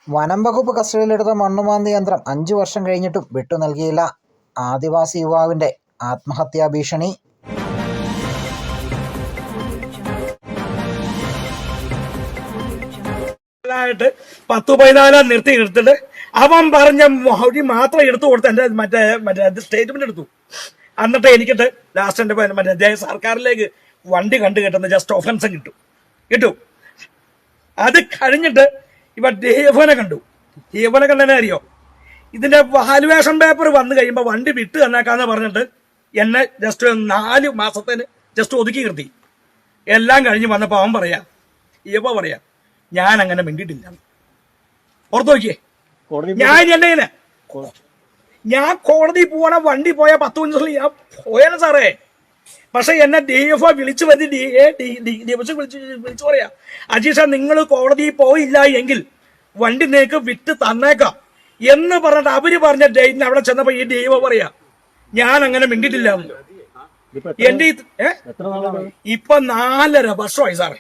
വനം വകുപ്പ് കസ്റ്റഡിയിലെടുത്ത മണ്ണുമാന്തി യന്ത്രം 5 വർഷം കഴിഞ്ഞിട്ടും വിട്ടു നൽകിയില്ല. ആദിവാസി യുവാവിന്റെ ആത്മഹത്യാ ഭീഷണി. ായിട്ട് 10-14 നിർത്തി എടുത്തിട്ട് അവൻ പറഞ്ഞ മൊഴി മാത്രം എടുത്തു കൊടുത്ത് എന്റെ മറ്റേ സ്റ്റേറ്റ്മെന്റ് എടുത്തു. എന്നിട്ട് എനിക്കിട്ട് ലാസ്റ്റ് എന്റെ മറ്റേ സർക്കാരിലേക്ക് വണ്ടി കണ്ടു കിട്ടുന്ന ജസ്റ്റ് ഒഫൻസ് കിട്ടും. അത് കഴിഞ്ഞിട്ട് ഇവ ഡിഎഫ്ഒനെ കണ്ടു. ഡിഎഫ്ഒനെ കണ്ടതിനെ അറിയോ, ഇതിന്റെ വാലുവേഷൻ പേപ്പർ വന്നു കഴിയുമ്പോൾ വണ്ടി വിട്ട് തന്നേക്കാന്ന് പറഞ്ഞിട്ട് എന്നെ ജസ്റ്റ് 4 മാസത്തിന് ജസ്റ്റ് ഒതുക്കി നിർത്തി. എല്ലാം കഴിഞ്ഞ് വന്നപ്പോൾ അവൻ പറയാ ഞാൻ അങ്ങനെ മിണ്ടിട്ടില്ല. ഓർത്തു നോക്കിയേ, ഞാൻ കോടതി പോകണ വണ്ടി പോയ 10 മിനിറ്റ് ഞാൻ പോയാലും സാറേ. പക്ഷെ എന്നെ ഡിഎഫ്ഒ വിളിച്ചു പറയാ, അജീഷ നിങ്ങൾ കോടതിയിൽ പോയില്ല എങ്കിൽ വണ്ടി നിങ്ങൾക്ക് വിറ്റ് തന്നേക്കാം എന്ന് പറഞ്ഞിട്ട് അവര് പറഞ്ഞ ഡേറ്റിന് അവിടെ ചെന്നപ്പോ ഈ ഡിഎഫ്ഒ പറയാ ഞാൻ അങ്ങനെ മിണ്ടിട്ടില്ല. എന്റെ ഇപ്പൊ 4.5 വർഷമായി സാറേ.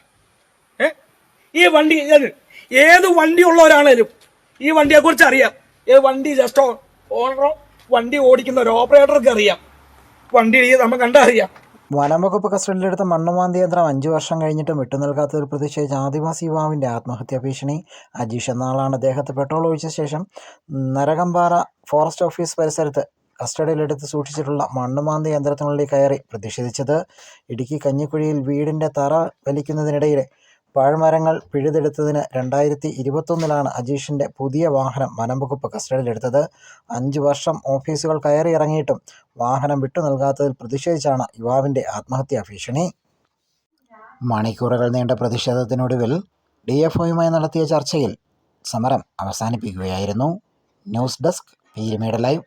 ഈ വണ്ടി ഏത് വണ്ടി ഉള്ളവരാണേലും ഈ വണ്ടിയെ കുറിച്ച് അറിയാം. വണ്ടി ജസ്റ്റ് ഓണറോ വണ്ടി ഓടിക്കുന്ന ഒരു ഓപ്പറേറ്റർക്ക് അറിയാം. വണ്ടി നമുക്ക് കണ്ടറിയാം. വനം വകുപ്പ് കസ്റ്റഡിയിലെടുത്ത മണ്ണുമാന്തി യന്ത്രം 5 വർഷം കഴിഞ്ഞിട്ടും വിട്ടു നൽകാത്തതിൽ പ്രതിഷേധിച്ച് ആദിവാസി യുവാവിന്റെ ആത്മഹത്യാ ഭീഷണി. അജീഷ് എന്ന ആളാണ് അദ്ദേഹത്തെ പെട്രോൾ ഒഴിച്ച ശേഷം നരകമ്പാറ ഫോറസ്റ്റ് ഓഫീസ് പരിസരത്ത് കസ്റ്റഡിയിലെടുത്ത് സൂക്ഷിച്ചിട്ടുള്ള മണ്ണുമാന്തി യന്ത്രത്തിനുള്ളിൽ കയറി പ്രതിഷേധിച്ചത്. ഇടുക്കി കഞ്ഞിക്കുഴിയിൽ വീടിന്റെ തറ വലിക്കുന്നതിനിടയിൽ പാഴ്മരങ്ങൾ പിഴുതെടുത്തതിന് 2021 അജീഷിന്റെ പുതിയ വാഹനം വനം വകുപ്പ് കസ്റ്റഡിയിലെടുത്തത്. 5 വർഷം ഓഫീസുകൾ കയറിയിറങ്ങിയിട്ടും വാഹനം വിട്ടു നൽകാത്തതിൽ പ്രതിഷേധിച്ചാണ് യുവാവിന്റെ ആത്മഹത്യാ ഭീഷണി. മണിക്കൂറുകൾ നീണ്ട പ്രതിഷേധത്തിനൊടുവിൽ ഡിഎഫ്ഒയുമായി നടത്തിയ ചർച്ചയിൽ സമരം അവസാനിപ്പിക്കുകയായിരുന്നു. News desk Peermade live.